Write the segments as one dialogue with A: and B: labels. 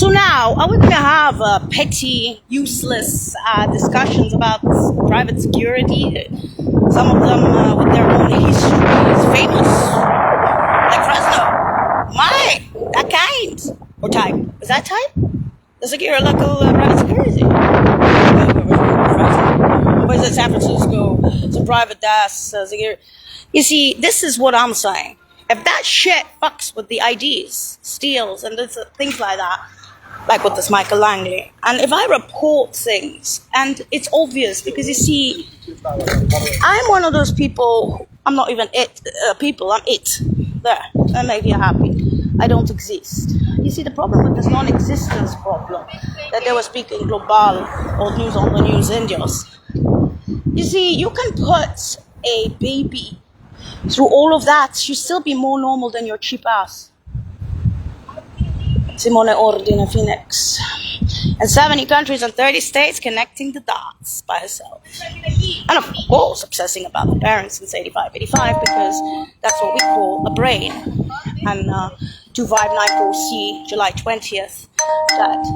A: So now, are we going to have petty, useless discussions about private security? Some of them with their own histories, famous, like Fresno. My, that kind. Or type. Is that type? The secure local private security. Or is it San Francisco? It's a private desk. Security. You see, this is what I'm saying. If that shit fucks with the IDs, steals, and things like that, like with this Michael Langley, and if I report things, and it's obvious, because you see, I'm one of those people, I'm not even people, I'm it. There, that make you happy. I don't exist. You see, the problem with this non-existence problem, that they were speaking global, old news on the news Indios. You see, you can put a baby through all of that, you still be more normal than your cheap ass. Simone Ordine Phoenix. And 70 countries and 30 states connecting the dots by herself. And of course, obsessing about the parents since 85, because that's what we call a brain. And 2594C, July 20th, that.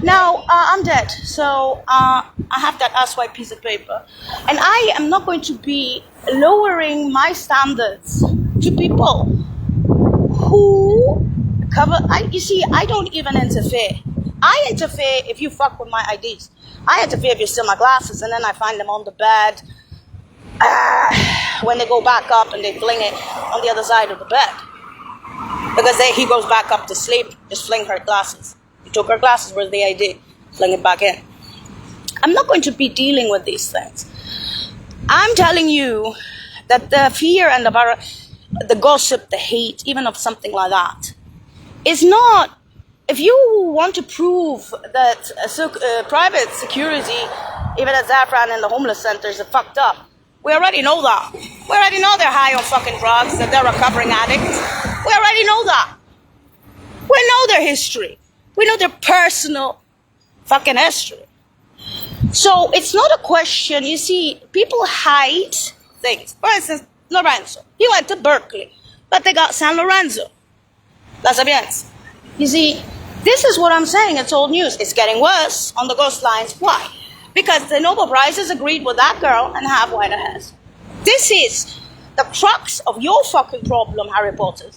A: Now, I'm dead, so I have that asswipe piece of paper. And I am not going to be lowering my standards to people who cover. You see, I don't even interfere. I interfere if you fuck with my IDs. I interfere if you steal my glasses, and then I find them on the bed. When they go back up and they fling it on the other side of the bed. Because he goes back up to sleep, just fling her glasses. He took her glasses, where's the ID? Fling it back in. I'm not going to be dealing with these things. I'm telling you that the fear and the gossip, the hate, even of something like that, is not. If you want to prove that private security, even at Zafran and the homeless centers, are fucked up, we already know that. We already know they're high on fucking drugs, that they're recovering addicts. We already know that. We know their history. We know their personal fucking history. So it's not a question. You see, people hide things. For instance, Lorenzo. He went to Berkeley, but they got San Lorenzo. Las Sapienza. You see, this is what I'm saying. It's old news. It's getting worse on the ghost lines. Why? Because the Nobel Prizes agreed with that girl and have whiter hairs. This is the crux of your fucking problem, Harry Potter,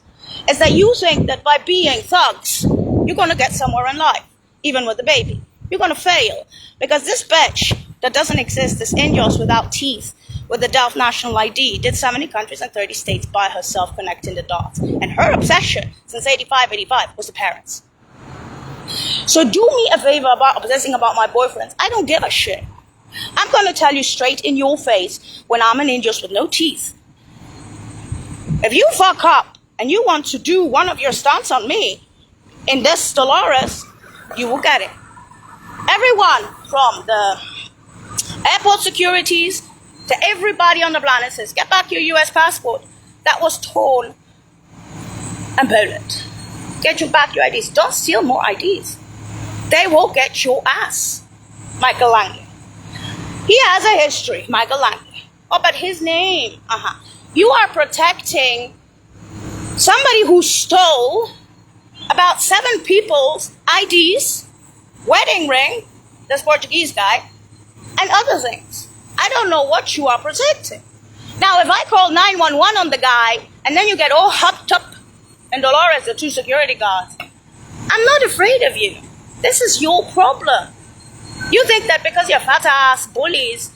A: is that you think that by being thugs, you're going to get somewhere in life, even with the baby. You're going to fail. Because this bitch that doesn't exist, this Indios without teeth, with the Delft national ID, did 70 countries and 30 states by herself, connecting the dots. And her obsession since 85 was the parents. So do me a favor about obsessing about my boyfriends. I don't give a shit. I'm going to tell you straight in your face when I'm an Indios with no teeth. If you fuck up and you want to do one of your stunts on me in this Dolores, you will get it. Everyone from the airport securities to everybody on the planet says, get back your US passport. That was torn in Poland. Get you back your IDs. Don't steal more IDs. They will get your ass. Michael Langley. He has a history, Michael Langley. Oh, but his name. You are protecting somebody who stole about 7 people's IDs, wedding ring, this Portuguese guy, and other things. I don't know what you are protecting. Now, if I call 911 on the guy, and then you get all hopped up, and Dolores, the 2 security guards, I'm not afraid of you. This is your problem. You think that because you're fat-ass bullies,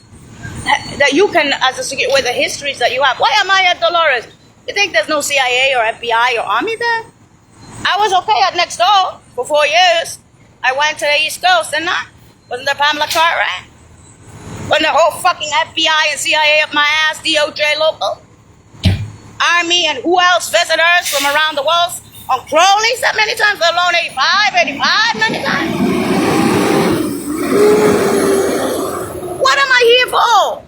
A: that you can, with the histories that you have, why am I at Dolores? You think there's no CIA or FBI or Army there? I was okay at next door for 4 years. I went to the East Coast, didn't I? Wasn't there Pamela Cartwright? Wasn't the whole fucking FBI and CIA up my ass, DOJ local? Army and who else? Visitors from around the world on Crowley's that many times, let alone 85 many times. What am I here for?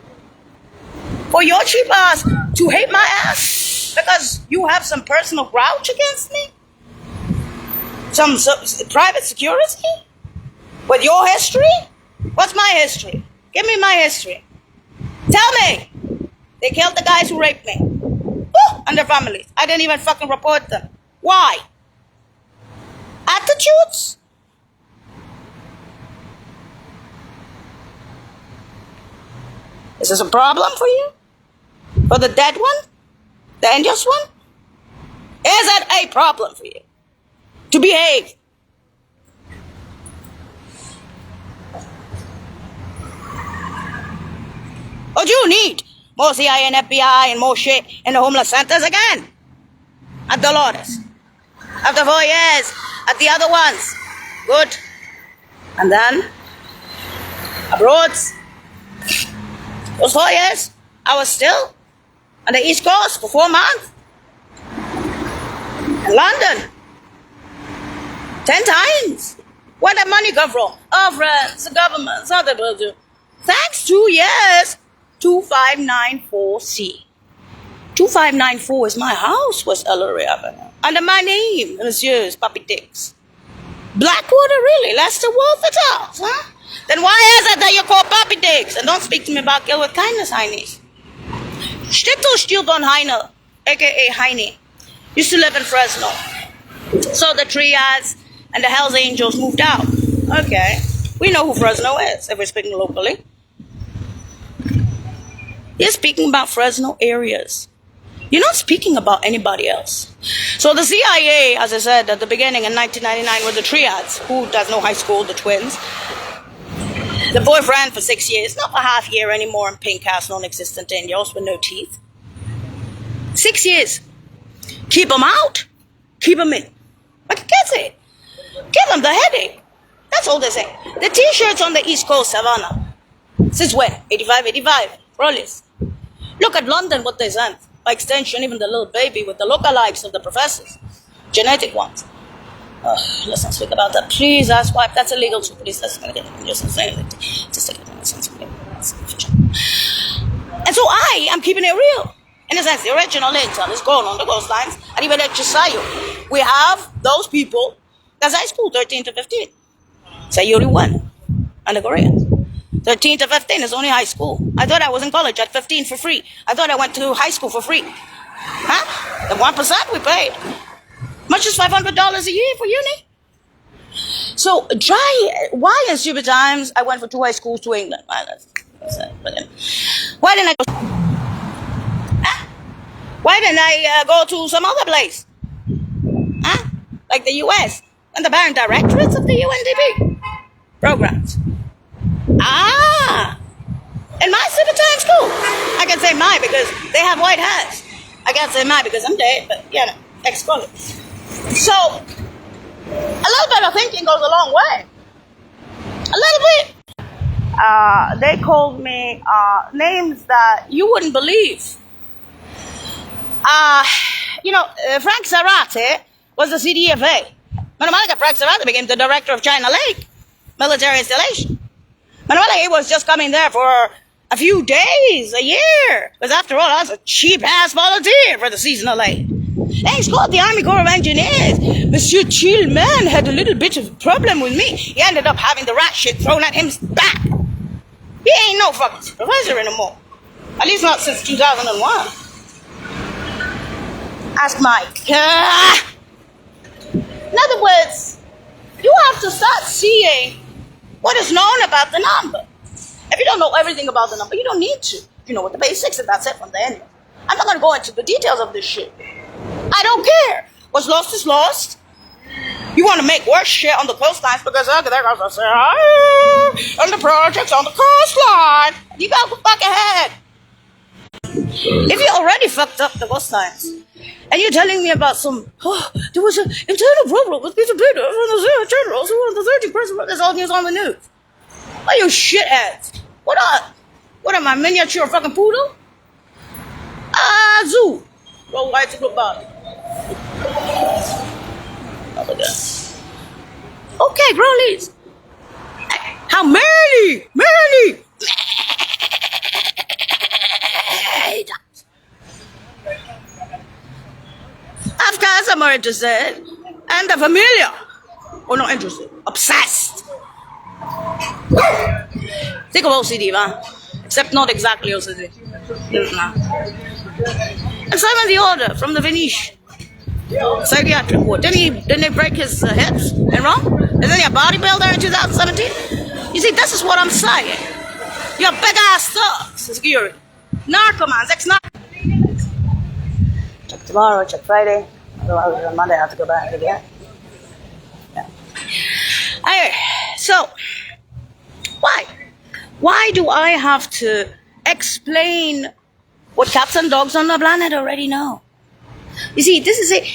A: For your cheap ass to hate my ass? Because you have some personal grouch against me? Some private security? With your history? What's my history? Give me my history. Tell me. They killed the guys who raped me. And their families. I didn't even fucking report them. Why? At the prostitutes? Is this a problem for you? For the dead one? The unjust one? Is it a problem for you to behave? Or do you need more CIA and FBI and more shit in the homeless centers again? At Dolores. After 4 years, at the other ones. Good. And then, abroad. Those 4 years, I was still on the East Coast for 4 months. In London. 10 times. Where did that money come from? Our friends, the government, something will do. Thanks 2 years. 2594C. 2594 is my house, West Ellery Avenue. Under my name, Monsieur's Puppy Dicks. Blackwater, really? Lester Wolford's house, huh? Then why is it that you call Puppy Dicks? And don't speak to me about Gill with kindness, Heinies. Stittel Stilton Heine, a.k.a. Heine, used to live in Fresno. So the Triads and the Hells Angels moved out. Okay. We know who Fresno is, if we're speaking locally. You're speaking about Fresno areas. You're not speaking about anybody else. So the CIA, as I said at the beginning in 1999, were the Triads. Who does know high school? The twins. The boyfriend for 6 years, not for half year anymore in pink ass non-existent angels with no teeth. 6 years. Keep them out. Keep them in. Like a kid said. Give them the headache. That's all they say. The t-shirts on the East Coast, Savannah. Since when? 85, 85. Rollies. Look at London, what they sent. By extension, even the little baby with the lookalikes of the professors. Genetic ones. Let's not speak about that. Please ask why. That's illegal too. Please, that's going to get me. Just take it. And so I am keeping it real. In a sense, the original intel is going on the coastlines. And even at Chisayo, we have those people. That's high school, 13 to 15. Sayuri 1. And the Koreans. 13 to 15 is only high school. I thought I was in college at 15 for free. I thought I went to high school for free. Huh? The 1% we paid. Much as $500 a year for uni. So, why in stupid times I went for 2 high schools to England? Why didn't I go? Huh? Why didn't I go to some other place? Huh? Like the US and the parent directorates of the UNDP programs. In my stupid time school. I can say my because they have white hats. I can't say my because I'm dead, but yeah, ex-colleagues. So, a little bit of thinking goes a long way. A little bit. They called me names that you wouldn't believe. Frank Zarate was the CDFA. Manamalika Frank Zarate became the director of China Lake military installation. Manamalika, he was just coming there for a few days, a year. Because after all, I was a cheap-ass volunteer for the seasonal aid. Thanks God, the Army Corps of Engineers. Monsieur Chillman had a little bit of a problem with me. He ended up having the rat shit thrown at him back. He ain't no fucking professor anymore. At least not since 2001. Ask Mike. In other words, you have to start seeing what is known about the number. If you don't know everything about the number, you don't need to. You know what the basics, and that's it from the end. I'm not going to go into the details of this shit. I don't care. What's lost is lost. You want to make worse shit on the coastlines because there goes the CIA and the projects on the coastline. You got to fuck ahead. If you already fucked up the coastlines and you're telling me about there was an internal problem with Peter Peter from the Zero Generals who were the 30 president. There's all news on the news. Are you shitheads? What up? What am I, miniature fucking poodle? Zoo. Roll white to blue body. Okay, Broly's. How many? Of course, I'm more interested. And the familiar. Or not interested. Obsessed. Think of OCD, man. Except not exactly OCD. And Simon the Order from the Venetian. Psychiatric ward. Didn't he break his hips and wrong? Isn't he a bodybuilder in 2017? You see, this is what I'm saying. You're big ass thugs, security. Narcomans, ex-narcomans. Check tomorrow, check Friday. Otherwise, on Monday I have to go back again. Yeah. Alright, so, why? Why do I have to explain what cats and dogs on the planet already know? You see, this is it.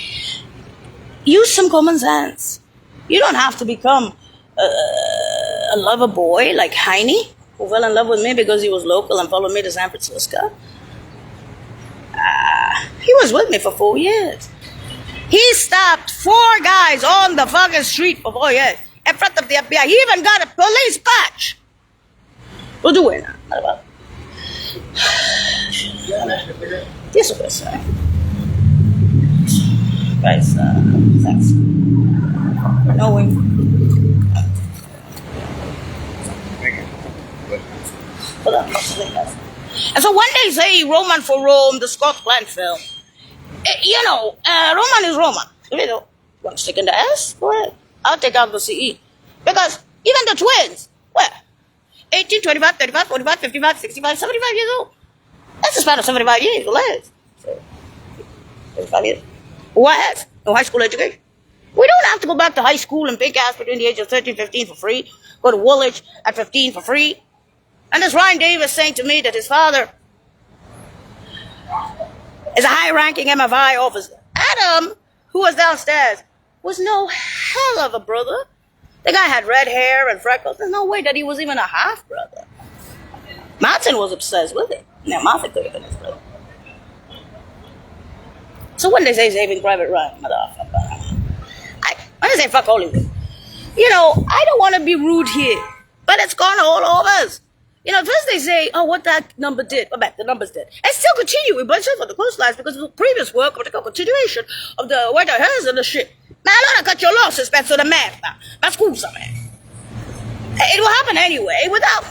A: Use some common sense. You don't have to become a lover boy like Heine, who fell in love with me because he was local and followed me to San Francisco. He was with me for 4 years. He stopped 4 guys on the fucking street for 4 years in front of the FBI. He even got a police badge. We'll do it now. What about this was sorry. Guys, thanks. No way. Hold on, and so when they say Roman for Rome, the Scott Glenn film, Roman is Roman. You know, want to stick in the S? Go ahead. I'll take out the CE. Because even the twins, 18, 25, 35, 45, 55, 65, 75 years old. That's a span of 75 years or less. So, 35 years. What? No high school education. We don't have to go back to high school and pay gas between the age of 13 and 15 for free. Go to Woolwich at 15 for free. And this Ryan Davis saying to me that his father is a high-ranking MFI officer. Adam, who was downstairs, was no hell of a brother. The guy had red hair and freckles. There's no way that he was even a half-brother. Martin was obsessed with it. Now, Martin could have been his brother. So when they say Saving Private Ryan, motherfucker, when they say fuck Hollywood, I don't want to be rude here, but it's gone all over us. First they say, what that number did. The numbers did. And still continuing, but for the coastlines because of the previous work of the continuation of the White House and the shit. Man, I don't cut your losses back to the math now. That's cool, man. It will happen anyway without.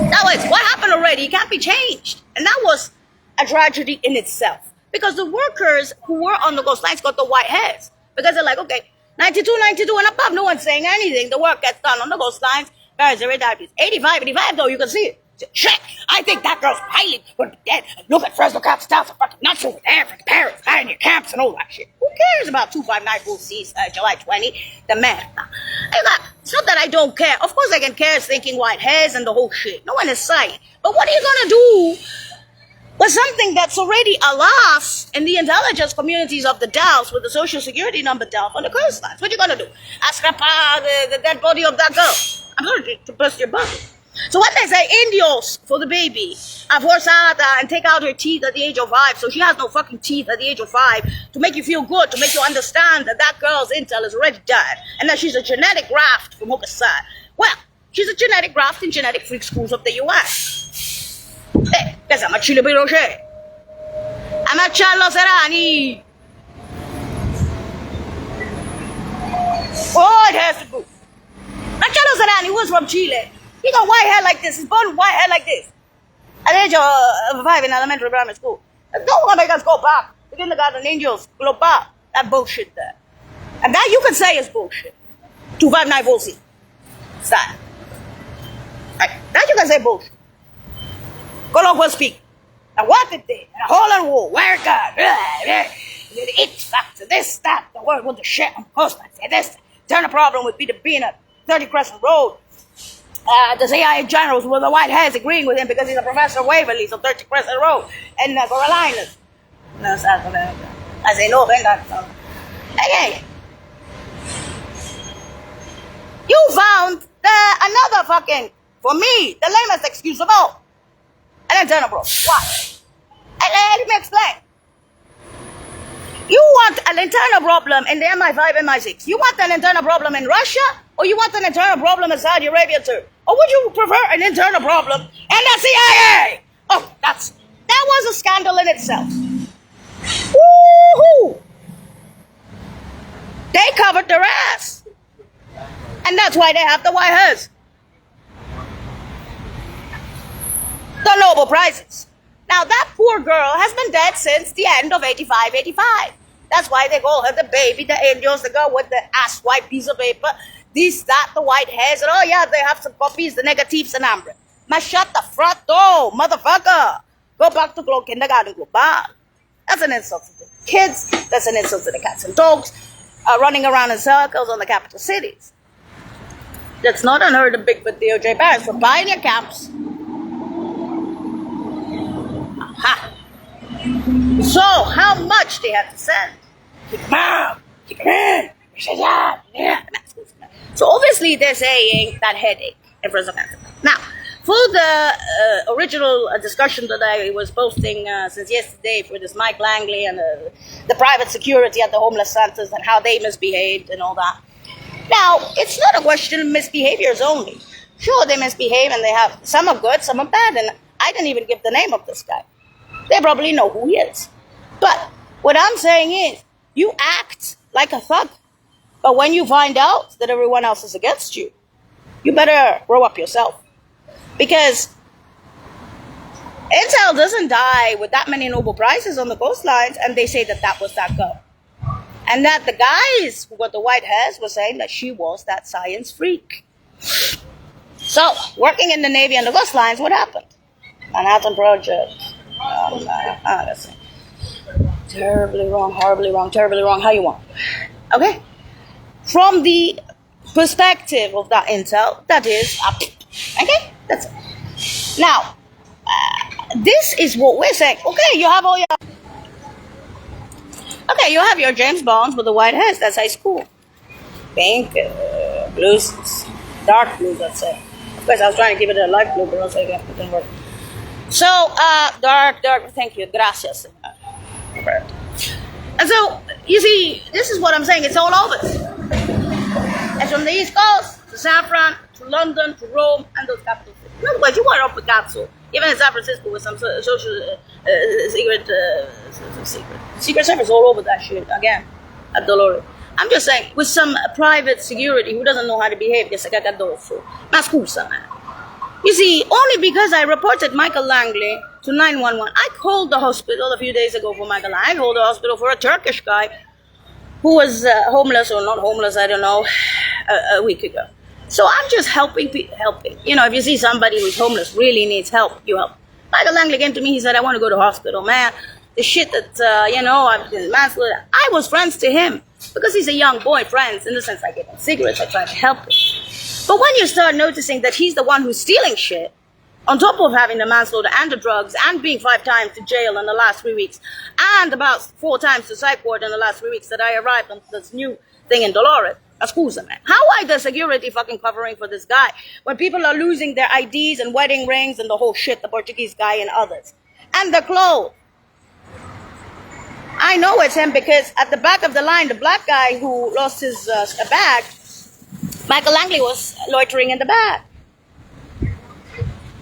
A: That was what happened already. It can't be changed. And that was a tragedy in itself. Because the workers who were on the coastlines got the white hairs. Because they're like, okay, 92 and above, no one's saying anything. The work gets done on the coastlines. Guys, they're diabetes. 85 though, you can see it. Shit, I think that girl's highly going to be dead. Look at Fresno Caps Towns are fucking nuts over there for the parents, pioneer camps and all that shit. Who cares about 259 Bull C's, July 20? The man. It's not that I don't care. Of course I can care thinking white hairs and the whole shit. No one is saying. But what are you going to do with something that's already a loss in the intelligence communities of the Dalles with the social security number down on the coastlines? What are you going to do? Ask the dead body of that girl. I'm sorry to burst your bubble. So what they say, indios for the baby, forzada, and take out her teeth at the age of 5, so she has no fucking teeth at the age of 5, to make you feel good, to make you understand that that girl's intel is already dead, and that she's a genetic graft from Hokusai. Well, she's a genetic graft in genetic freak schools of the U.S. Hey, guess I'm a Chile Pinochet. I'm a Charlo Serrani. Oh, it has to go. Charlo Serrani was from Chile. He got white hair like this. He's born with white hair like this. At the age of 5 in elementary primary school. Don't want to make us go back. We didn't got an angels go back. That bullshit there. And that you can say is bullshit. 259 Volsi. Style. Right. That you can say bullshit. Colloquial speak. Now what did they? A hole in the wall. Where God? The it factor. This, that. The word with the shit on the coastline. Say this. Turn the problem with Peter Bean 30 Crescent Road. The CIA generals with the white hairs agreeing with him because he's a professor of Waverly, so 30 Crescent Road, and Carolinas. No, South America. I say, no, venga. Again, you found another fucking, for me, the lamest excuse of all. An internal problem. Why? Let me explain. You want an internal problem in the MI5, MI6. You want an internal problem in Russia, or you want an internal problem in Saudi Arabia too? Or would you prefer an internal problem in the CIA? Oh, that was a scandal in itself. Woo-hoo! They covered their ass. And that's why they have the white hairs. The Nobel Prizes. Now, that poor girl has been dead since the end of 85, 85. That's why they call her the baby, the angels, the girl with the ass white piece of paper, this, that, the white hairs, and oh yeah, they have some copies, the negatives, and hambre. Man, shut the front door, motherfucker. Go back to kindergarten, go back. That's an insult to the kids. That's an insult to the cats and dogs running around in circles on the capital cities. That's not unheard of Bigfoot DOJ barracks for pioneer camps. Aha. So, how much they have to send? Kick them out. Kick them in. Yeah. So, obviously, they're saying that headache in front of cancer. Now, for the original discussion that I was posting since yesterday for this Mike Langley and the private security at the homeless centers and how they misbehaved and all that. Now, it's not a question of misbehaviors only. Sure, they misbehave and they have, some are good, some are bad, and I didn't even give the name of this guy. They probably know who he is. But what I'm saying is, you act like a thug, but when you find out that everyone else is against you, you better grow up yourself. Because Intel doesn't die with that many Nobel Prizes on the coastlines, and they say that was that girl. And that the guys who got the white hairs were saying that she was that science freak. So, working in the Navy and the coastlines, what happened? Manhattan Project. Let's see. Terribly wrong, horribly wrong, terribly wrong, how you want. Okay? From the perspective of that intel, that is up. Okay? That's it. Now, this is what we're saying. Okay, you have all your... Okay, you have your James Bonds with the white hairs. That's high school. Pink, blues, dark blues, let's say. Of course, I was trying to keep it a light blue, but also it didn't work. So, dark, thank you, gracias. And so, you see, this is what I'm saying, it's all over. It's from the East Coast to San Fran, to London, to Rome, and those capital cities. In other words, you are up with Gatso, even in San Francisco with some social secret service all over that shit, again, at Dolores. I'm just saying, with some private security who doesn't know how to behave, que se caga addosso. Ma scusa, man. You see, only because I reported Michael Langley to 911, I called the hospital a few days ago for Michael Langley. I called the hospital for a Turkish guy who was homeless or not homeless, I don't know, a week ago. So I'm just helping. You know, if you see somebody who's homeless, really needs help, you help. Michael Langley came to me, he said, I want to go to hospital. Man, the shit that, I've been manslaughter. I was friends to him because he's a young boy, friends, in the sense I gave him cigarettes, I tried to help him. But when you start noticing that he's the one who's stealing shit, on top of having the manslaughter and the drugs and being 5 times to jail in the last 3 weeks and about 4 times to psych ward in the last 3 weeks that I arrived on this new thing in Dolores, scusa, man. How are the security fucking covering for this guy when people are losing their IDs and wedding rings and the whole shit, the Portuguese guy and others? And the clothes. I know it's him because at the back of the line, the black guy who lost his bag, Michael Langley was loitering in the back.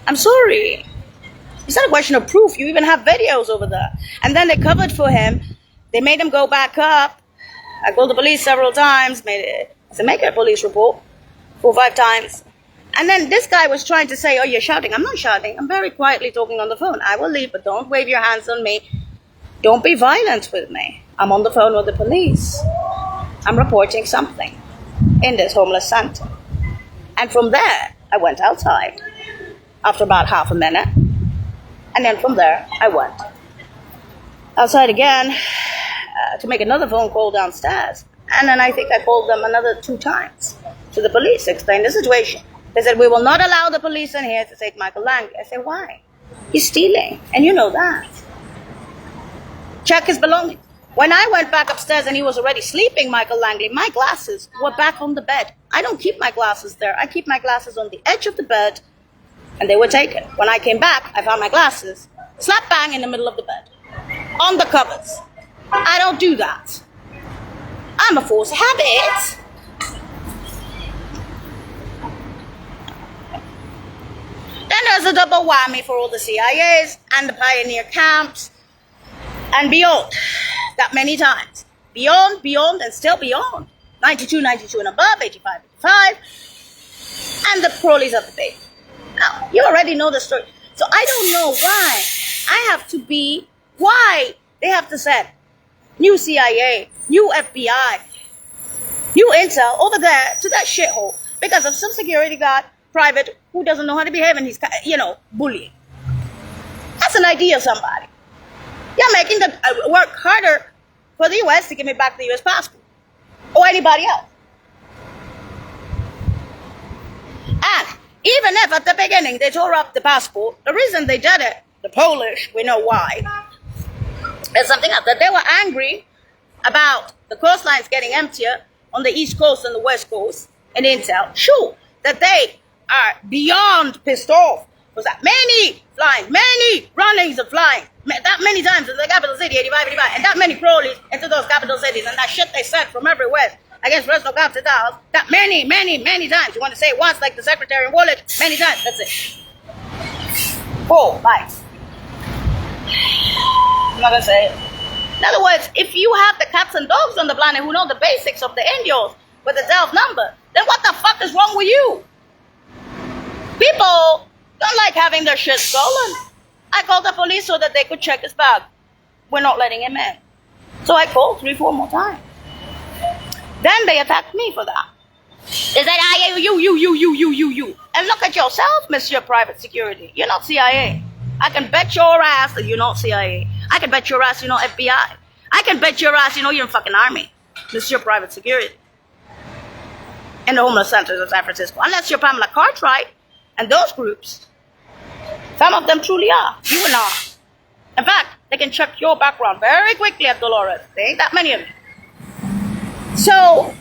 A: I'm sorry. It's not a question of proof. You even have videos over there. And then they covered for him. They made him go back up. I called the police several times. Make a police report 4 or 5 times. And then this guy was trying to say, oh, you're shouting. I'm not shouting. I'm very quietly talking on the phone. I will leave, but don't wave your hands on me. Don't be violent with me. I'm on the phone with the police. I'm reporting something in this homeless center. And from there, I went outside after about half a minute. And then from there, I went outside again to make another phone call downstairs. And then I think I called them another 2 times to the police, explained the situation. They said, we will not allow the police in here to take Michael Langley. I said, why? He's stealing, and you know that. Check his belongings. When I went back upstairs and he was already sleeping, Michael Langley, my glasses were back on the bed. I don't keep my glasses there. I keep my glasses on the edge of the bed, and they were taken. When I came back, I found my glasses slap bang in the middle of the bed, on the covers. I don't do that. I'm a force of habit. Then there's a double whammy for all the CIAs and the pioneer camps and beyond. That many times. Beyond, and still beyond. 92 and above, 85, and the Crowleys of the Bay. Now, you already know the story. So I don't know why I have to be, why they have to send new CIA, new FBI, new intel over there to that shithole because of some security guard, private, who doesn't know how to behave and he's, bullying. That's an idea of somebody. You're making them work harder for the U.S. to give me back the U.S. passport or anybody else. And even if at the beginning they tore up the passport, the reason they did it, the Polish, we know why, is something else. That they were angry about the coastlines getting emptier on the East Coast and the West Coast, and intel. Sure, that they are beyond pissed off. Was that many flying, many runnings of flying, that many times in the capital city, 85, and that many crawlies into those capital cities, and that shit they sent from everywhere against Resto Capitals, that many, many, many times. You want to say it once, like the Secretary in Woolwich, many times, that's it. 4 bites. I'm not going to say it. In other words, if you have the cats and dogs on the planet who know the basics of the Indios with the Delft number, then what the fuck is wrong with you? People don't like having their shit stolen. I called the police so that they could check his bag. We're not letting him in. So I called 3, 4 more times. Then they attacked me for that. They said, you. And look at yourself, Mr. Private Security. You're not CIA. I can bet your ass that you're not CIA. I can bet your ass you're not FBI. I can bet your ass you're in fucking army, Mr. Private Security. In the homeless centers of San Francisco. Unless you're Pamela Cartwright and those groups. Some of them truly are. You are not. In fact, they can check your background very quickly at Dolores. There ain't that many of you. So,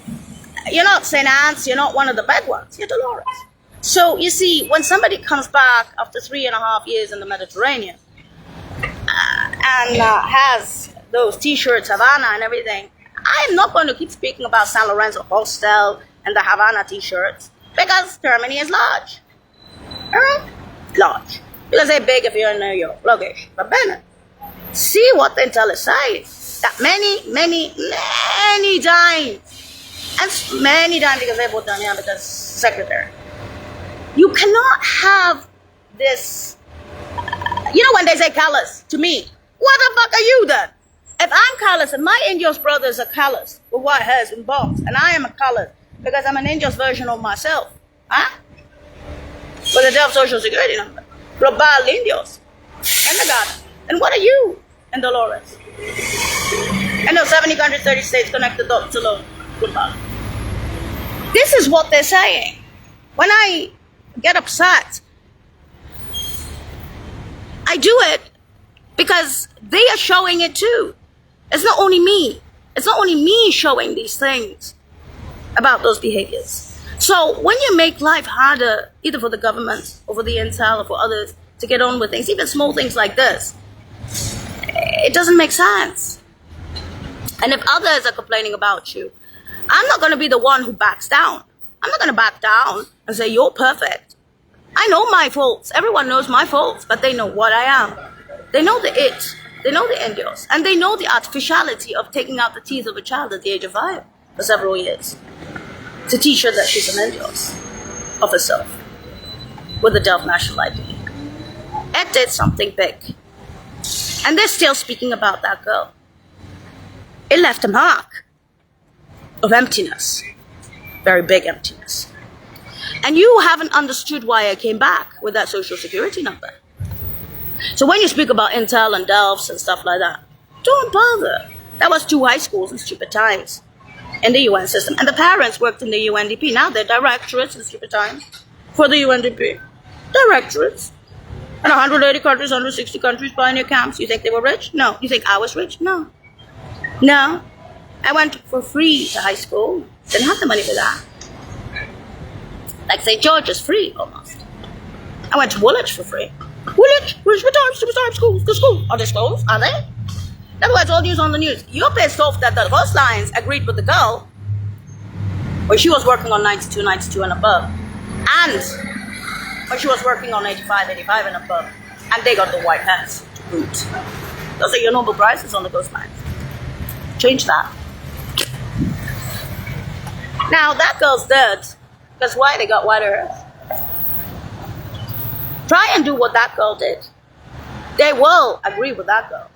A: you're not St. Anne's, you're not one of the bad ones, you're Dolores. So, you see, when somebody comes back after 3.5 years in the Mediterranean and has those t-shirts, Havana and everything, I am not going to keep speaking about San Lorenzo Hostel and the Havana t-shirts because Germany is large. Alright? Large. Because they're big if you're in New York, luggage. But Bennett, see what the intel is saying. That many times. And many times because they put down here because secretary. You cannot have this, when they say callous to me, what the fuck are you then? If I'm callous and my Indios brothers are callous with white hairs and bombs, and I am a callous because I'm an Indios version of myself, huh? With a Delft Social Security number, Global Indios, and the garden. And what are you in Dolores? I know 70 countries, 30 states connected to the goodbye. This is what they're saying. When I get upset, I do it because they are showing it too. It's not only me. It's not only me showing these things about those behaviors. So when you make life harder, either for the government or for the intel or for others to get on with things, even small things like this, it doesn't make sense. And if others are complaining about you, I'm not going to be the one who backs down. I'm not going to back down and say, you're perfect. I know my faults. Everyone knows my faults, but they know what I am. They know the it. They know the Indios. And they know the artificiality of taking out the teeth of a child at the age of 5 for several years to teach her that she's an Indios of herself with the Delft national ID. It did something big. And they're still speaking about that girl. It left a mark of emptiness. Very big emptiness. And you haven't understood why I came back with that social security number. So when you speak about Intel and Delfts and stuff like that, don't bother. That was 2 high schools in stupid times in the UN system. And the parents worked in the UNDP. Now they're directorates in stupid times for the UNDP. Directorates. And 180 countries, 160 countries, pioneer camps. You think they were rich? No. You think I was rich? No. No. I went for free to high school. Didn't have the money for that. Like St. George's, free almost. I went to Woolwich for free. Woolwich, stupid time, schools, good school. Are they schools? Are they? In other words, all news on the news. You're pissed off that the coastlines agreed with the girl when she was working on 92 and above. And when she was working on 85 and above. And they got the white hats to boot. Those are your Nobel Prizes on the coastlines. Change that. Now, that girl's dead. That's why they got whiter hair. Try and do what that girl did. they will agree with that girl.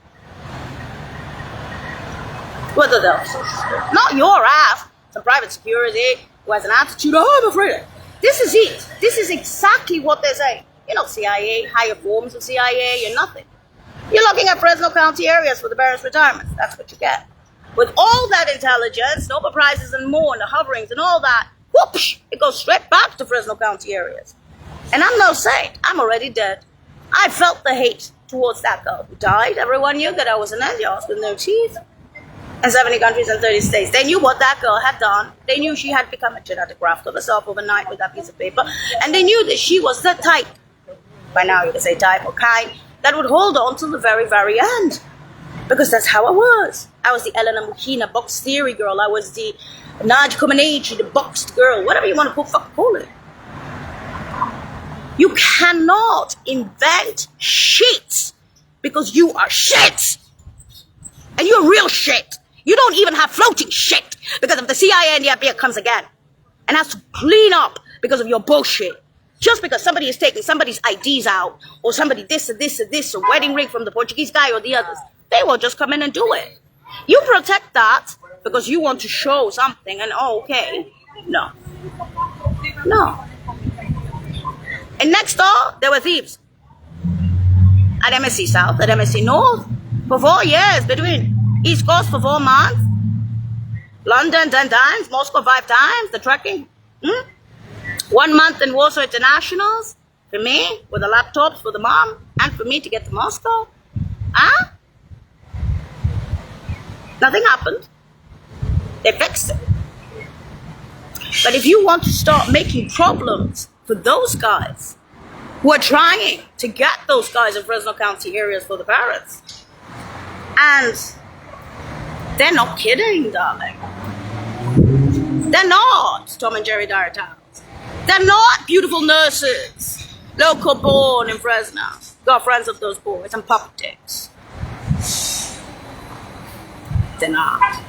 A: Whether they're social security. Not your ass, some private security who has an attitude, oh, I'm afraid of it. This is it. This is exactly what they're saying. You're not CIA, higher forms of CIA, you're nothing. You're looking at Fresno County areas for the Barron's retirement. That's what you get. With all that intelligence, Nobel Prizes and more, and the hoverings and all that, whoosh, it goes straight back to Fresno County areas. And I'm no saint. I'm already dead. I felt the hate towards that girl who died. Everyone knew that I was an Indian with no teeth. And 70 countries and 30 states. They knew what that girl had done. They knew she had become a genetic graft of herself overnight with that piece of paper. And they knew that she was the type, by now you can say type or kind, that would hold on till the very, very end. Because that's how I was. I was the Elena Muhina box theory girl. I was the Naj Comaneci, the boxed girl. Whatever you want to call it. You cannot invent shit because you are shit. And you're real shit. You don't even have floating shit because if the CIA and the FBI comes again and has to clean up because of your bullshit. Just because somebody is taking somebody's IDs out or somebody this and this and this, a wedding ring from the Portuguese guy or the others, they will just come in and do it. You protect that because you want to show something and okay. No. And next door, there were thieves. At MSC South, at MSC North, for 4 years between East Coast for 4 months, London 10 times, Moscow 5 times, the trekking. 1 month in Warsaw Internationals, for me, with the laptops for the mom, and for me to get to Moscow. Huh? Nothing happened. They fixed it. But if you want to start making problems for those guys who are trying to get those guys in Fresno County areas for the parents, and they're not kidding, darling. They're not Tom and Jerry Dire Towns. They're not beautiful nurses, local born in Fresno. Got friends of those boys and puppeteers. They're not.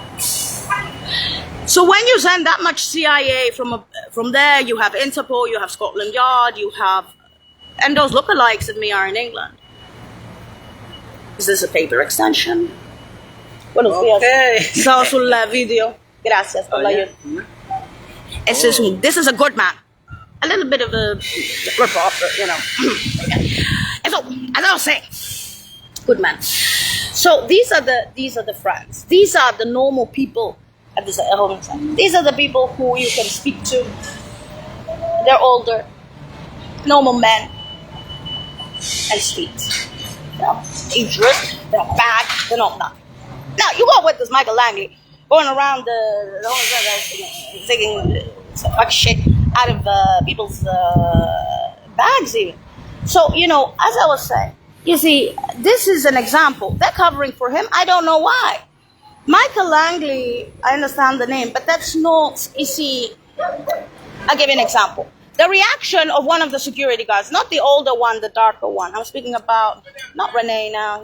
A: So when you send that much CIA from there, you have Interpol, you have Scotland Yard, you have, and those lookalikes of me are in England. Is this a paper extension? Buenos días. Estaba sul video. Gracias por la ayuda. This is a good man. A little bit of a reporter, you know. And so, as I was saying, good man. So these are the friends. These are the normal people at this home center. These are the people who you can speak to. They're older, normal men, and sweet. They're not dangerous. They're not bad. They're not nothing. Now you go with this Michael Langley going around the home center taking fuck shit out of people's bags even. So, you know, as I was saying, you see, this is an example. They're covering for him. I don't know why. Michael Langley, I understand the name, but that's not, you see, I'll give you an example. The reaction of one of the security guards, not the older one, the darker one. I'm speaking about, not Renee now.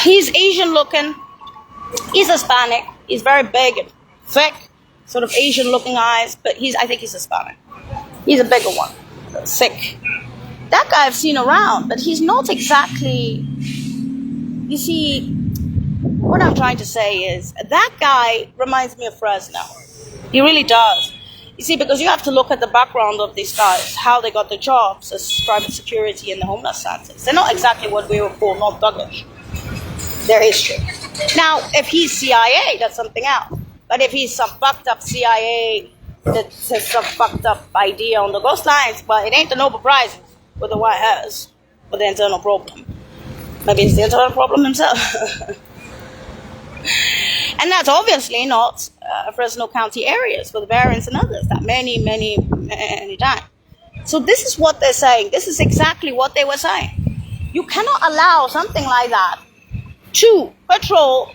A: He's Asian looking. He's Hispanic. He's very big and thick, sort of Asian looking eyes, but I think he's Hispanic. He's a bigger one, thick. That guy I've seen around, but he's not exactly, you see, what I'm trying to say is, that guy reminds me of Fresno. He really does. You see, because you have to look at the background of these guys, how they got their jobs as private security in the homeless centers. They're not exactly what we would call not thuggish. Their history. Now, if he's CIA, that's something else. But if he's some fucked up CIA that has some fucked up idea on the ghost lines, well, it ain't the Nobel Prize with the White House with the internal problem. Maybe it's the internal problem himself. And that's obviously not Fresno County areas with the Barrons and others that many times. So this is what they're saying. This is exactly what they were saying. You cannot allow something like that to patrol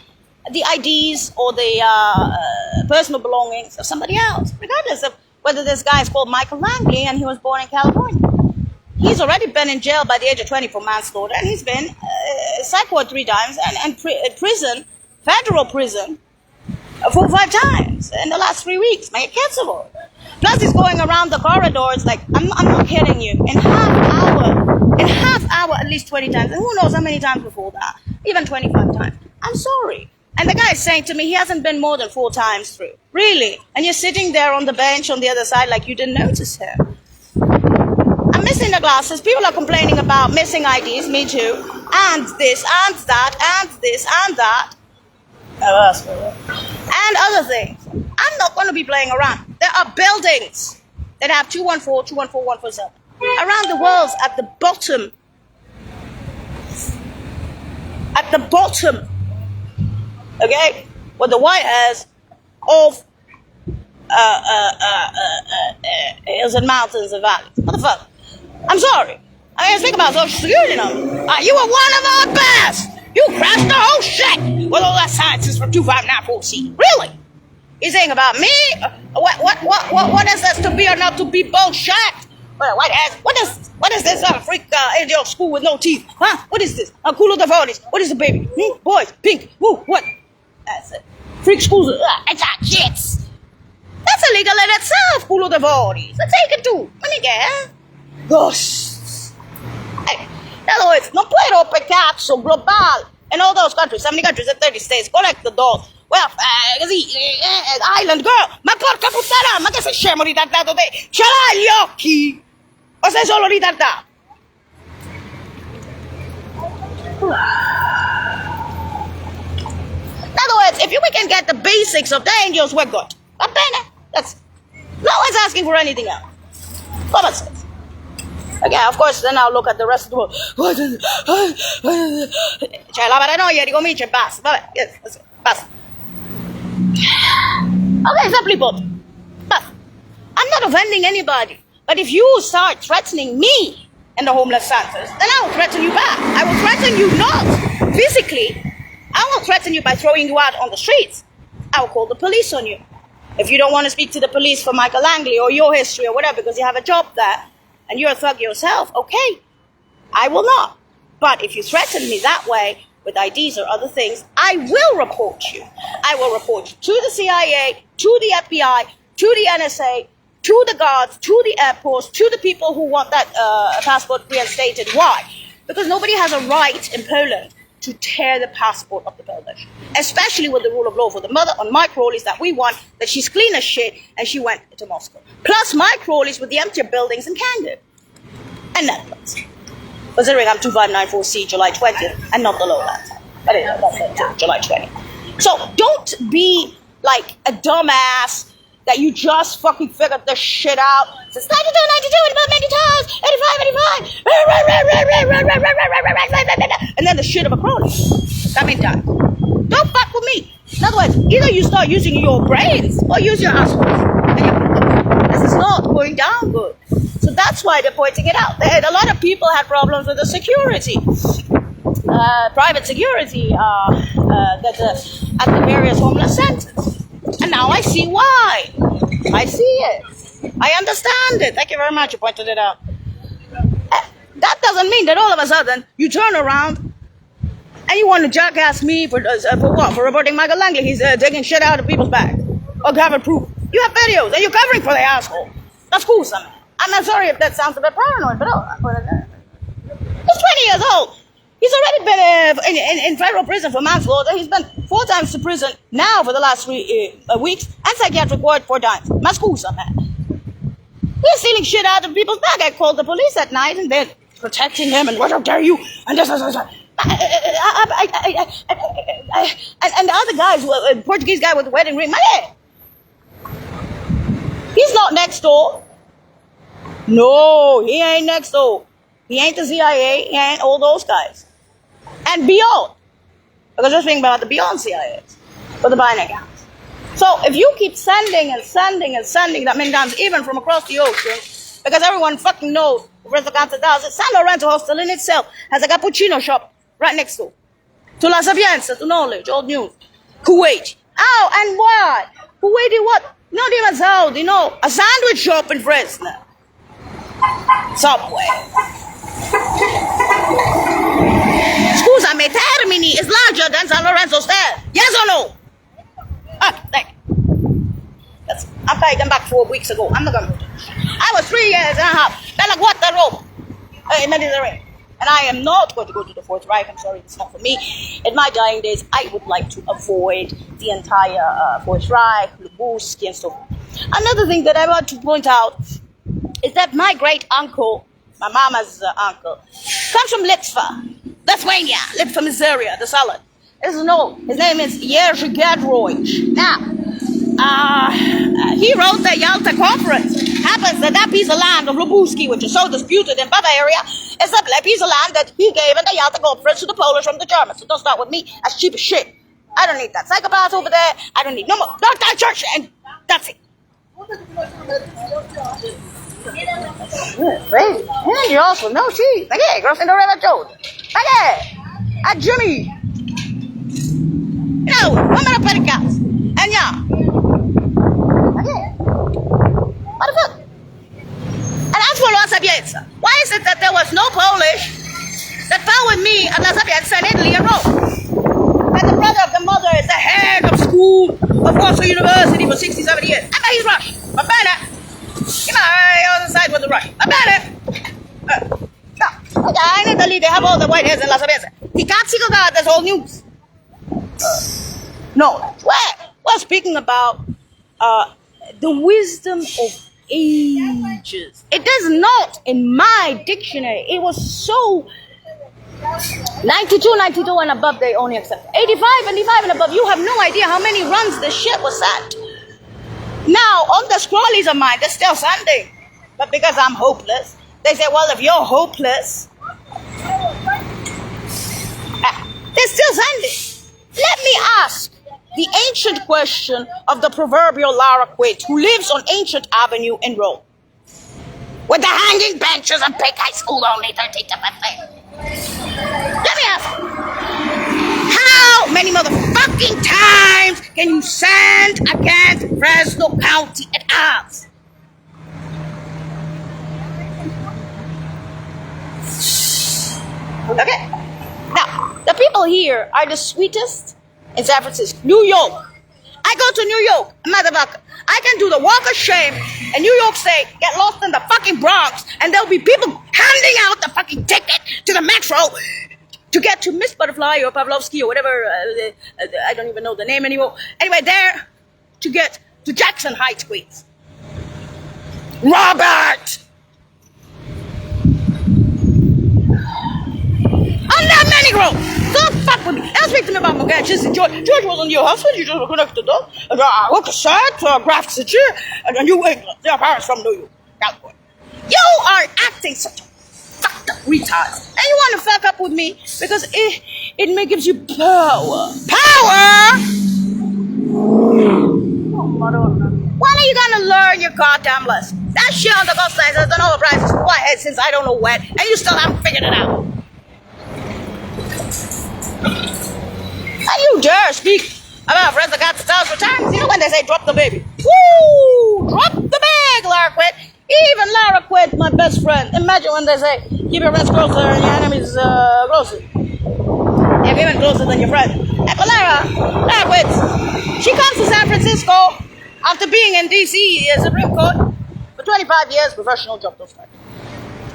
A: the IDs or the personal belongings of somebody else, regardless of whether this guy is called Michael Langley and he was born in California. He's already been in jail by the age of 20 for manslaughter, and he's been psych ward 3 times and prison, federal prison, 4 or 5 times in the last 3 weeks. My kids are all. Plus, he's going around the corridors like, I'm not kidding you. In half hour, shower at least 20 times. And who knows how many times before that. Even 25 times. I'm sorry. And the guy is saying to me he hasn't been more than 4 times through. Really? And you're sitting there on the bench on the other side like you didn't notice him. I'm missing the glasses. People are complaining about missing IDs. Me too. And this, and that, and this, and that. And other things. I'm not going to be playing around. There are buildings that have 214, 214, 147. Around the world, at the bottom. At the bottom. Okay? With the white hairs of hills and mountains and valleys. What the fuck? I'm sorry. I ain't speak about social security number. You were one of our best. You crashed the whole shit with all that sciences from 2594C. Really? You're saying about me? What is this to be or not to be bullshit? What is this freak angel school with no teeth? Huh? What is this? Culo de Vonis. What is the baby? Boys, pink. Woo, what? That's it. Freak schools. It's shits. That's illegal in itself, culo de Vonis. Let's take it too. Let me get. Ghosts. In other words, non puedo peccato global. In all those countries, 70 countries and 30 states, collect the dolls. Well, island girl, ma porca puttana, ma che sei scemo ritardato te? Ce l'hai gli occhi? O sei solo ritardato? In other words, if we can get the basics of the angels, we're good. Va bene? That's no one's asking for anything else. Common sense. Okay, of course, then I'll look at the rest of the world. Cioè, la paranoia ricomincia e basta. Vabbè, yes, basta. Okay, simply put. Basta. I'm not offending anybody. But if you start threatening me and the homeless centers, then I will threaten you back. I will threaten you not physically. I will threaten you by throwing you out on the streets. I will call the police on you. If you don't want to speak to the police for Michael Langley or your history or whatever because you have a job there, and you're a thug yourself, okay, I will not. But if you threaten me that way, with IDs or other things, I will report you. I will report you to the CIA, to the FBI, to the NSA, to the guards, to the airports, to the people who want that passport reinstated. Why? Because nobody has a right in Poland to tear the passport of the Polish. Especially with the rule of law for the mother on Mike Rawley's that we want, that she's clean as shit and she went to Moscow. Plus Mike Rawley's with the empty buildings in Camden and Netherlands. Considering I'm 2594C July 20th and not the lowlands. But anyway, that's it, July 20th. So don't be like a dumbass that you just fucking figured this shit out. Since 92, 92, about many times, 85, 85. And then the shit of a crony. That many times. Don't fuck with me. In other words, either you start using your brains or use your assholes. Anyway, this is not going down good. So that's why they're pointing it out. A lot of people had problems with the security. Private security that's at the various homeless centers. And now I see why. I see it. I understand it. Thank you very much. You pointed it out. That doesn't mean that all of a sudden you turn around and you want to jackass me for what? For reporting Michael Langley. He's taking shit out of people's bags. Or having proof. You have videos and you're covering for the asshole. That's cool, son. I'm not sorry if that sounds a bit paranoid, but he's 20 years old. He's already been in federal prison for manslaughter. He's been 4 times to prison now for the last 3 weeks, and psychiatric ward 4 times. Ma scusa, man. He's stealing shit out of people's bag. I called the police at night, and they're protecting him, and what how dare you? And this. And the other guys, the Portuguese guy with the wedding ring, he's not next door. No, he ain't next door. He ain't the CIA. He ain't all those guys. And beyond. Because we're thinking about the beyond CIAs. For the buying accounts. So if you keep sending that many times, even from across the ocean, because everyone fucking knows Lorenzo Canta does it, San Lorenzo Hostel in itself has a cappuccino shop right next door. To La Sapienza, to Knowledge, Old News. Kuwait. Oh, and what? Kuwaiti what? Not even Saudi, no. A sandwich shop in Fresno. Subway. Scusami, Termini is larger than San Lorenzo Stel. Yes or no? Thank you. I'm paid them back 4 weeks ago. I'm not going to do it. I was 3 years and a half. Bella Guata Roma. In Mediterranean. And I am not going to go to the Fourth Reich. I'm sorry, it's not for me. In my dying days, I would like to avoid the entire Fourth Reich, Lubusky, and so forth. Another thing that I want to point out is that my great uncle, my mama's uncle, comes from Lithuania, Litva, Missouri, the salad. His name is Jerzy Gadroich. Now, he wrote the Yalta Conference. Happens that piece of land of Lubusky, which is so disputed in Bavaria, is a piece of land that he gave in the Yalta Conference to the Polish from the Germans. So don't start with me. That's cheap as shit. I don't need that psychopath over there. I don't need no more. Not that church, and that's it. Baby, and you also know cheese. Okay, girls in the river Joe. Okay, Jimmy. No, woman of Pentecost. And yeah. Okay. What the fuck? And as for La Sapienza, why is it that there was no Polish that fell with me at La Sapienza in Italy and Rome? And the brother of the mother is the head of school of Warsaw University for 60, 70 years. I bet he's Russian. I bet it. You know, on the side with the Russian. I bet it. No. In Italy, they have all the white hairs in La Sapienza. The Cazzico God, that's old news. No. Well, speaking about the wisdom of ages. It is not in my dictionary. It was so 92 and above they only accept. 85 and above, you have no idea how many runs this shit was sent. Now, on the scrollies of mine, they're still sending. But because I'm hopeless, they say, well, if you're hopeless, they're still sending. Let me ask the ancient question of the proverbial Lara Quid, who lives on Ancient Avenue in Rome. With the hanging benches and big high school only 13 to 15. Let me ask, how many motherfucking times can you send against Fresno County at odds? Okay? Now, the people here are the sweetest in San Francisco. New York. I go to New York, motherfucker. I can do the walk of shame in New York State, get lost in the fucking Bronx, and there'll be people handing out the fucking ticket to the metro to get to Miss Butterfly or Pavlovsky or whatever. I don't even know the name anymore. Anyway, there to get to Jackson Heights, Queens. Robert! I'm not many girls. Don't fuck with me. I'll speak to me about my guy, Jesse George. George was on your husband. You just connected the dog. And I work aside, graphics and then you ain't their parents from New York, California. You are acting such a fucked up retard. And you want to fuck up with me because it gives you power. Power? When are you gonna learn your goddamn lesson? That shit on the golf sign says the Nobel Prize is my head since I don't know when, and you still haven't figured it out. And you dare speak about friends that got the thousand times? You know when they say drop the baby? Woo! Drop the bag, Lara Quid. Even Lara Quid, my best friend. Imagine when they say keep your friends closer and your enemies closer. They're even closer than your friend. Hey, but Lara Quid, she comes to San Francisco after being in D.C. Supreme Court for 25 years. Professional job, don't start.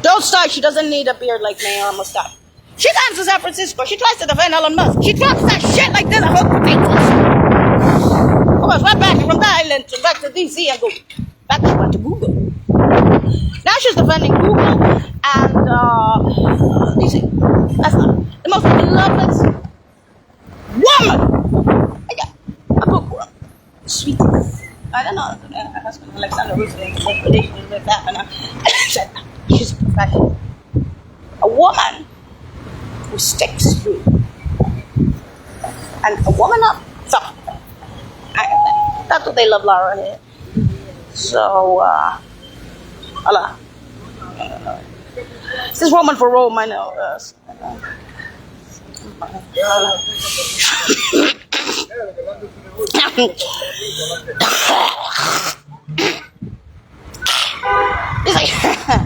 A: Don't start. She doesn't need a beard like me or a mustache. She comes to San Francisco. She tries to defend Elon Musk. She drops that shit like this. I hope potatoes. Of course, right back from the island to back to DC and go back to Google. Now she's defending Google and DC. That's not the most beloved woman. A bookworm. Sweet. I don't know. Her husband, Alexander Roosevelt, explanation with that, and I said she's a professional. A woman who sticks through. And a woman up. So, that's what they love Lara here. So, Allah. This is Roman for Rome, I know.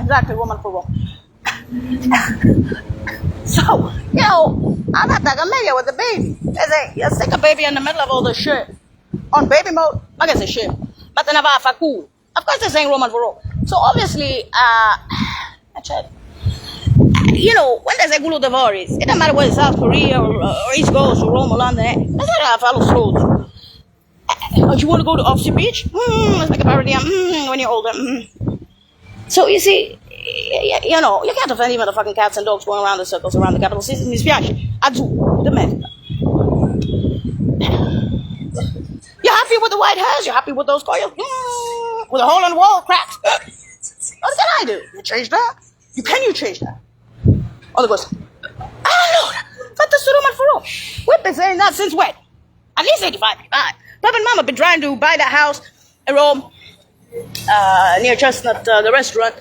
A: Exactly, Woman for Rome. So, you know, I'm not that familiar with the baby. They say, you stick a baby in the middle of all this shit. On baby mode, I guess it's shit. But then about cool. Of course they're saying Roman for Rome. So obviously, when they say Gulu Devoris, it doesn't matter whether it's South Korea or East Coast or Rome or London. That's how I follow soldiers. You want to go to Oxford Beach? Let's make a parody. When you're older. So you see, you can't offend even the fucking cats and dogs going around in circles around the capital city. Mi spiace. Azzurro, the men. You're happy with the white hairs? You're happy with those coils? With a hole in the wall, cracks. What can I do? You change that? Can you change that? Other goes, Lord, fatta sto Roma for all. We've been saying that since when? At least 85. Papa and Mama been trying to buy that house in Rome, near Chestnut, the restaurant.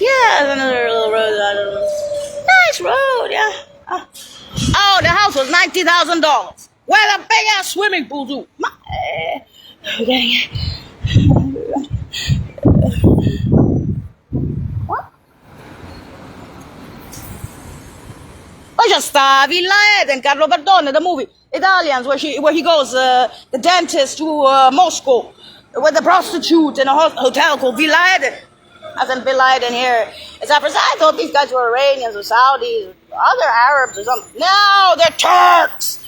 A: Yeah, another little road. I don't know. Nice road, yeah. Oh, the house was $90,000. Where the big ass swimming pool do? What? Poi c'è sta Villa Eden, Carlo Perdone, the movie Italians, where he goes, the dentist to Moscow with the prostitute in a hotel called Villa Eden. As in Villa Eden here. It's after I thought these guys were Iranians or Saudis, or other Arabs or something. No, they're Turks.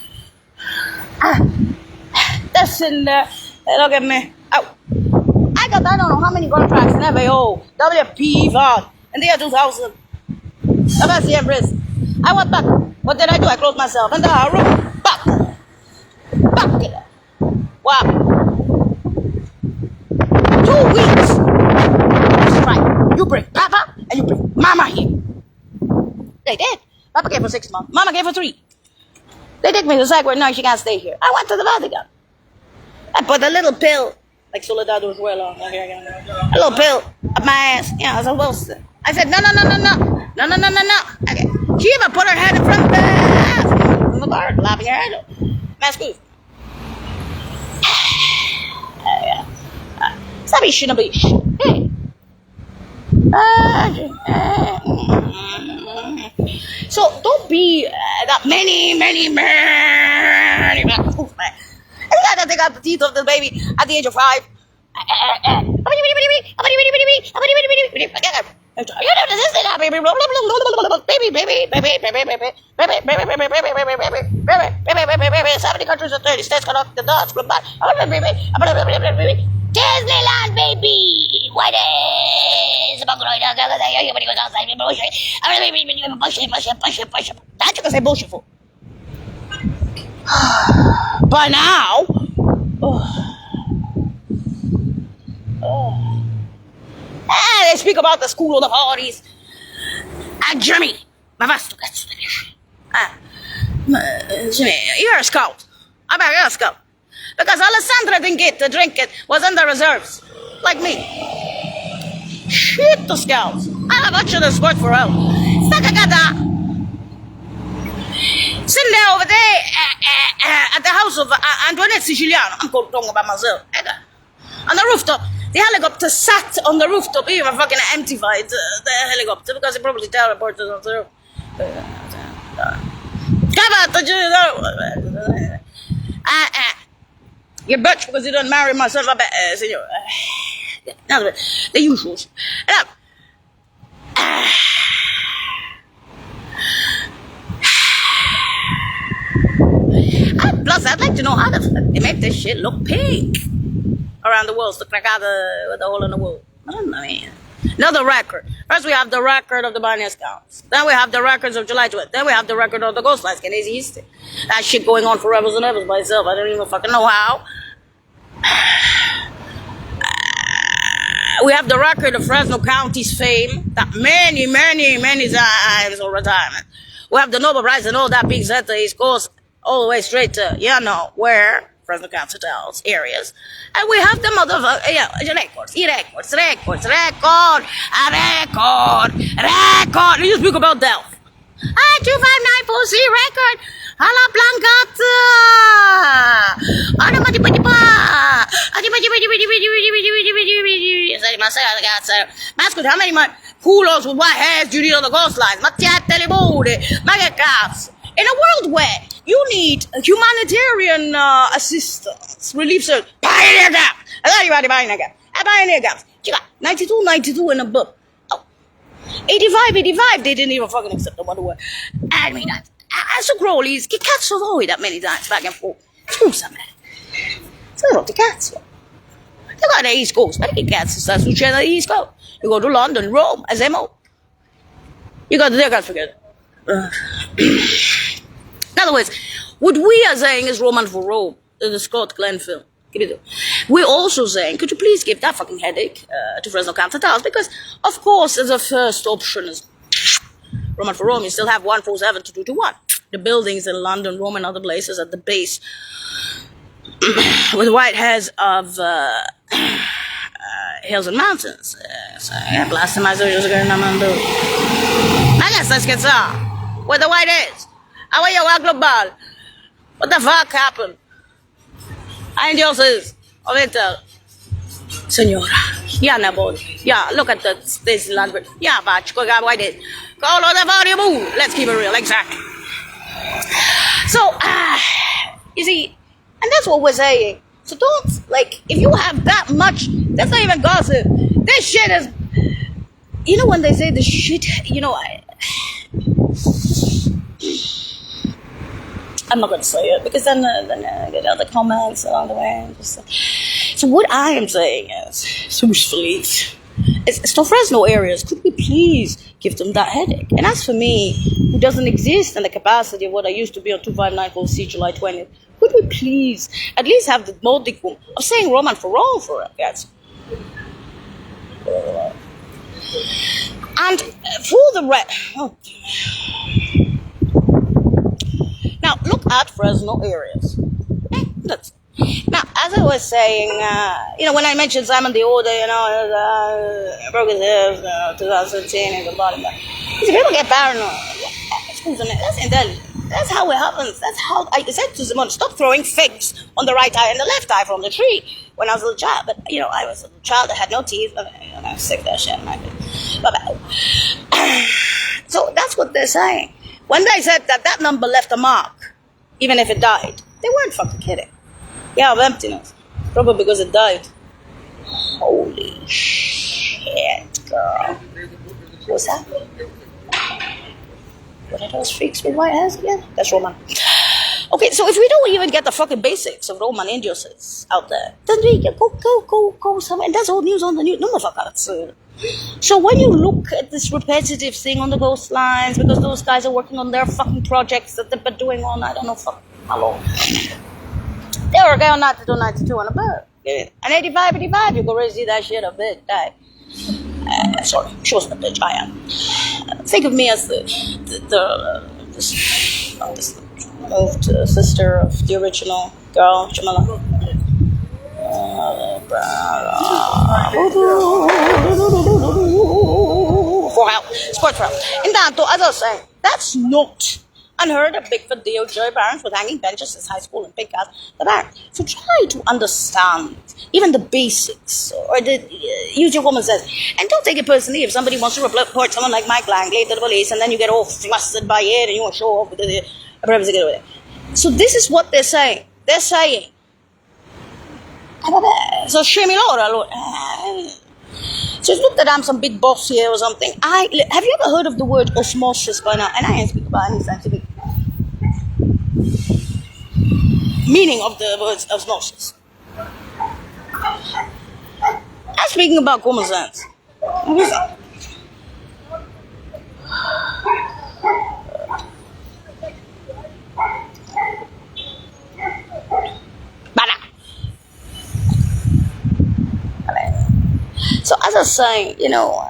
A: They're sitting there. Look at me. Oh. I don't know how many contracts in FAO, WP, VOD, in the year 2000. That's the Empress. I went back. What did I do? I closed myself in the room. Back. Wow. 2 weeks. That's right. You bring Papa and you bring Mama here. They did. Papa gave her 6 months. Mama gave her 3. They took me to the side where no, she can't stay here. I went to the Vatican. I put a little pill, like Soledad Orzuela, a little pill up my ass. As a Wilson. I said, no. Okay. She even put her head in front of the ass. From the bar, laughing her head up. Mask move. Sabi shinabi. Hey. So don't be that many. You gotta take out the teeth of the baby at the age of 5. Seventy countries and 30 states conduct the dance club. Disneyland, baby! What is everybody goes outside and bullshit. That's you can say bullshit for. By now, they speak about the school of the parties. Jimmy, you're a scout. I bet you're a scout. Because Alessandra didn't get to drink it, was in the reserves. Like me. Shit, the scouts. I watched the sport for real. Sitting there over there at the house of Antoinette Siciliano. I'm talking about myself. On the rooftop. The helicopter sat on the rooftop, even fucking emptified the helicopter because it probably teleported on the roof. You bitch because you don't marry my son, senor. The usuals. Plus, I'd like to know how they make this shit look pink around the world, the cracada with the hole in the wall. I don't know, man. Another record. First, we have the record of the Barney Counts. Then we have the records of July 12th. Then we have the record of the Ghost Lines, Canadian history. That shit going on forever and ever by itself. I don't even fucking know how. We have the record of Fresno County's fame. That many times of retirement. We have the Nobel Prize and all that being said to the East Coast, all the way straight to, where? Fresno County hotels, areas. And we have the motherfucker, records. You just speak about Delph. 25943 record. Hala Blancata. Mascot, how many culos with white hairs do you need on the coastlines? In a world where you need humanitarian assistance, relief service, Pioneer Gap. I thought you were Pioneer Gap. Pioneer Gaps. You got 92 and above. Oh. 85, they didn't even fucking accept the Wonder Woman. I mean, as a Crowley's, get cats so Hawaii that many times back and forth. Screw something. So not the cats. They got the East Coast, but the cats that's which the East Coast. You go to London, Rome, as MO. You got the cats forget. In other words, what we are saying is Roman for Rome, the Scott Glenn film. We're also saying, could you please give that fucking headache to Fresno Cancer Towers? Because, of course, the first option is Roman for Rome. You still have 147 to 221. The buildings in London, Rome, and other places at the base with white heads of hills and mountains. Last time I saw you was going to do. I guess let's get some. Where the white is. How are you, global? What the fuck happened? And yours is of Intel. Senora. Yeah, Nabod. Yeah, look at this language. Yeah, but go got white it. Call on the volume. Let's keep it real, exactly. So, you see, and that's what we're saying. So don't, like, if you have that much, that's not even gossip. This shit is, you know when they say the shit, you know, I'm not going to say it because then I get other comments along the way. So what I am saying is, seriously, it's the Fresno areas. Could we please give them that headache? And as for me, who doesn't exist in the capacity of what I used to be on 2594C July 20th, could we please at least have the modicum of saying Roman for Rome for it? Yes. And for the rest... Now, look at Fresno areas. Now, as I was saying, you know, when I mentioned Simon the Older, you know, broke his hip, 2017, and the bottom. These people get paranoid. That's intelligent. That's how it happens. That's how I said to Simone, stop throwing figs on the right eye and the left eye from the tree when I was a little child. But, you know, I was a little child that had no teeth. And I was sick of that shit. So that's what they're saying. When they said that number left a mark, even if it died, they weren't fucking kidding. Yeah, of emptiness. Probably because it died. Holy shit, girl. What's that? What are those freaks with white hairs again? That's Roman. Okay, so if we don't even get the fucking basics of Roman Indios out there, then we can go somewhere. And that's old news on the news. No, motherfucker. So when you look at this repetitive thing on the coastlines, because those guys are working on their fucking projects that they've been doing on, I don't know, fuck, how long? They were going 92 and above. And 85, you go really see that shit a bit. Sorry, she wasn't a bitch, I am. Think of me as the moved sister of the original girl, Jamila. For help, sports for help. Intanto, as I was saying, that's not unheard of. Bigfoot, DOJ barons with hanging benches since high school and pink cats, the barons. So try to understand even the basics, or use your common sense. And don't take it personally if somebody wants to report someone like Mike Langley to the police, and then you get all flustered by it, and you want to show off with the purpose to get away. So this is what they're saying. They're saying, so shame Lord. So it's not that I'm some big boss here or something. Have you ever heard of the word osmosis by now? And I ain't speaking about any scientific meaning of the word osmosis. I'm speaking about common sense. So as I was saying, you know,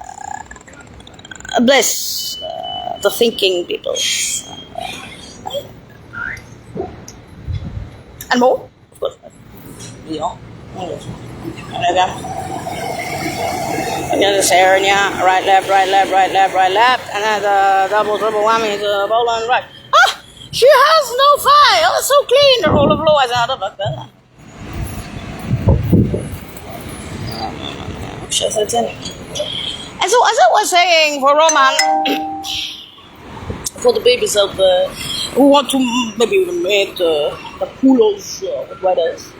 A: bless the thinking people. And more, of course. You know. Again, this area, right, left, and then the double, triple whammy, the ball on right. Ah, she has no file. It's so clean. The roll of law is out of it. And so, as I was saying, for Roman, for the babies out there who want to maybe even make the poodles with weathers,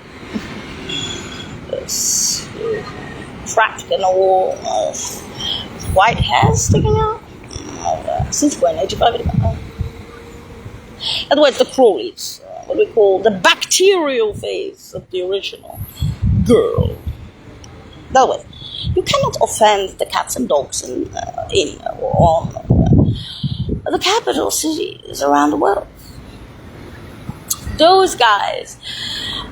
A: trapped in a wall, white hairs sticking out. Since when? 85, 85? Otherwise, the Crowleys, what we call the bacterial phase of the original girl. That way, you cannot offend the cats and dogs in or on the capital cities around the world. Those guys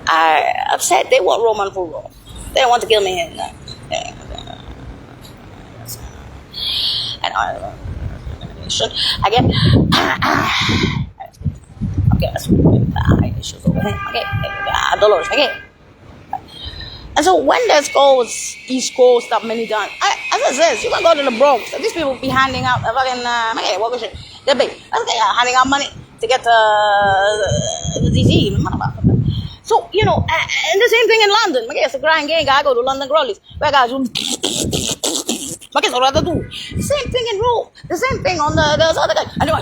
A: are upset. They want Roman for Rome. They don't want to kill me. And again, okay, that's issues over here. Okay, Dolores. Okay. And so when there's goes East Coast stuff many times, as I said, you can go to the Bronx. And these people be handing out fucking okay, what was it? They be handing out money to get the disease. So and the same thing in London. Okay, it's a grand gang. I go to London Growlies. Where guys do the same thing in Rome. The same thing on the other guy. And I'm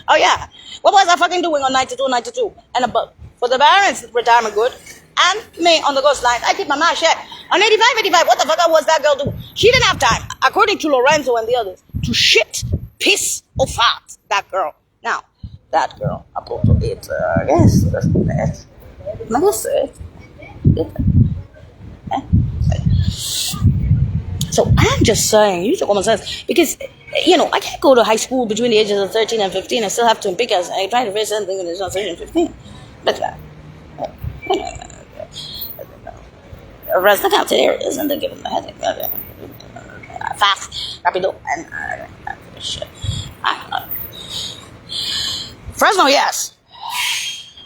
A: oh yeah. What was I fucking doing on 92 and above? For the parents, retirement good. And me on the coastline, I keep my mouth shut. On 85, what the fuck was that girl doing? She didn't have time, according to Lorenzo and the others, to shit, piss, or fart. That girl. Now, that girl, appunto, it, yes, that's it. So I'm just saying, use your common sense. Because, I can't go to high school between the ages of 13 and 15 and still have to pick us. I try to raise something when it's not 13 and 15. But, arrest the captain areas and then give them the headache. Fast, rapido, and shit. Fresno, yes.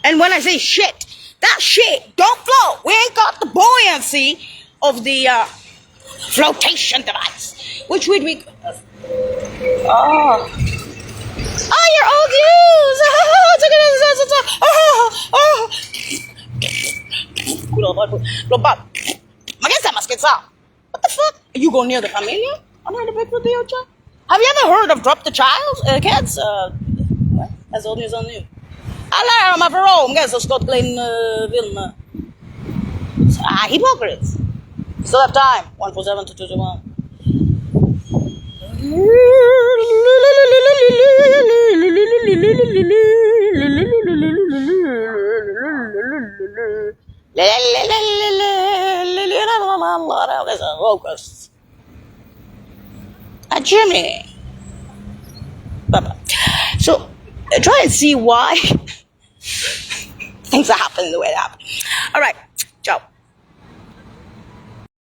A: And when I say shit, that shit don't float. We ain't got the buoyancy of the flotation device, which would be. Oh, you're old news. What the fuck? You go near the familia? I'm not a big deal, child. Have you ever heard of Drop the Child? Kids? That's old news on you. I learned my parole. Guess Scott Glenn film. Hypocrites. Still have time. 147 to 221. Locusts. Jimmy. Bye-bye. So, try and see why things are happening the way they happen. All right.